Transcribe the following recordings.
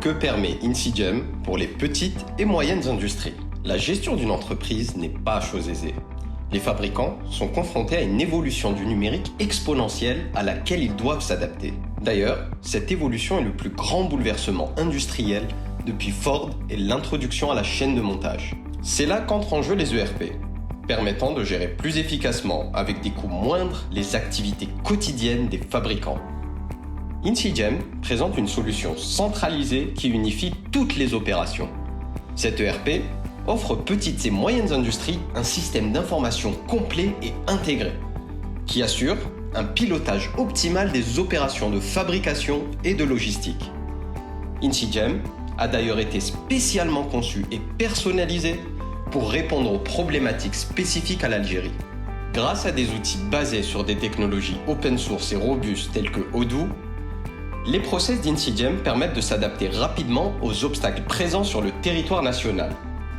Que permet Insigem pour les petites et moyennes industries? La gestion d'une entreprise n'est pas chose aisée. Les fabricants sont confrontés à une évolution du numérique exponentielle à laquelle ils doivent s'adapter. D'ailleurs, cette évolution est le plus grand bouleversement industriel depuis Ford et l'introduction à la chaîne de montage. C'est là qu'entrent en jeu les ERP, permettant de gérer plus efficacement, avec des coûts moindres, les activités quotidiennes des fabricants. Insigem présente une solution centralisée qui unifie toutes les opérations. Cette ERP offre aux petites et moyennes industries un système d'information complet et intégré, qui assure un pilotage optimal des opérations de fabrication et de logistique. Insigem a d'ailleurs été spécialement conçu et personnalisé pour répondre aux problématiques spécifiques à l'Algérie. Grâce à des outils basés sur des technologies open source et robustes telles que Odoo, les process d'Insigem permettent de s'adapter rapidement aux obstacles présents sur le territoire national,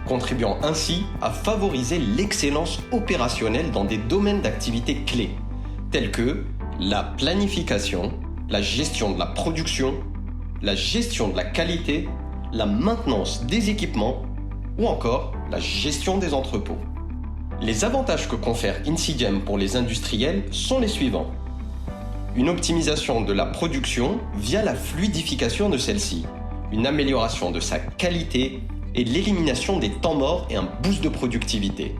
contribuant ainsi à favoriser l'excellence opérationnelle dans des domaines d'activité clés, tels que la planification, la gestion de la production, la gestion de la qualité, la maintenance des équipements ou encore la gestion des entrepôts. Les avantages que confère Insigem pour les industriels sont les suivants. Une optimisation de la production via la fluidification de celle-ci, une amélioration de sa qualité et l'élimination des temps morts et un boost de productivité,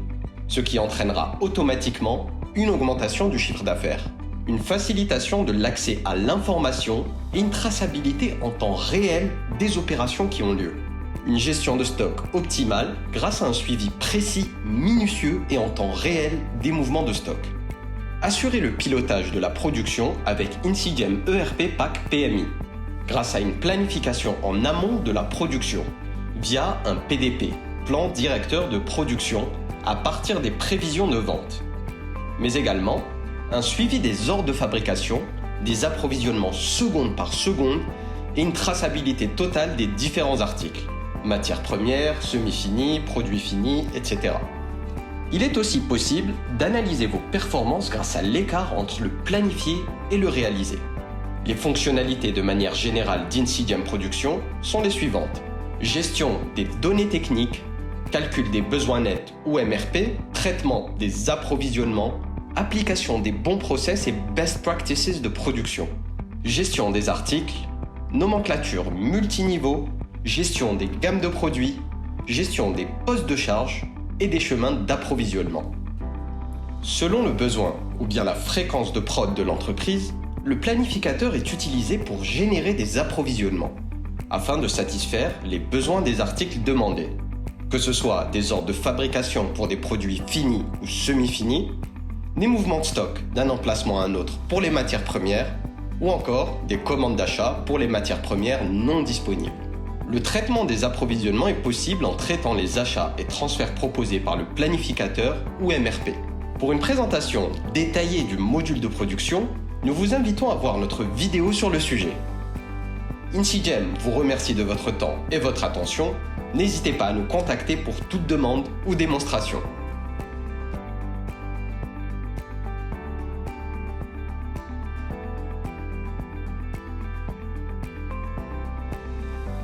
ce qui entraînera automatiquement une augmentation du chiffre d'affaires, une facilitation de l'accès à l'information et une traçabilité en temps réel des opérations qui ont lieu, une gestion de stock optimale grâce à un suivi précis, minutieux et en temps réel des mouvements de stock. Assurer le pilotage de la production avec Insigem ERP PAC PMI, grâce à une planification en amont de la production, via un PDP, plan directeur de production, à partir des prévisions de vente. Mais également, un suivi des ordres de fabrication, des approvisionnements seconde par seconde et une traçabilité totale des différents articles, matières premières, semi-finis, produits finis, etc. Il est aussi possible d'analyser vos performances grâce à l'écart entre le planifié et le réalisé. Les fonctionnalités de manière générale d'Insigem Production sont les suivantes. Gestion des données techniques, calcul des besoins nets ou MRP, traitement des approvisionnements, application des bons process et best practices de production, gestion des articles, nomenclature multiniveau, gestion des gammes de produits, gestion des postes de charge et des chemins d'approvisionnement. Selon le besoin ou bien la fréquence de prod de l'entreprise, le planificateur est utilisé pour générer des approvisionnements, afin de satisfaire les besoins des articles demandés, que ce soit des ordres de fabrication pour des produits finis ou semi-finis, des mouvements de stock d'un emplacement à un autre pour les matières premières, ou encore des commandes d'achat pour les matières premières non disponibles. Le traitement des approvisionnements est possible en traitant les achats et transferts proposés par le planificateur ou MRP. Pour une présentation détaillée du module de production, nous vous invitons à voir notre vidéo sur le sujet. Insigem vous remercie de votre temps et votre attention. N'hésitez pas à nous contacter pour toute demande ou démonstration.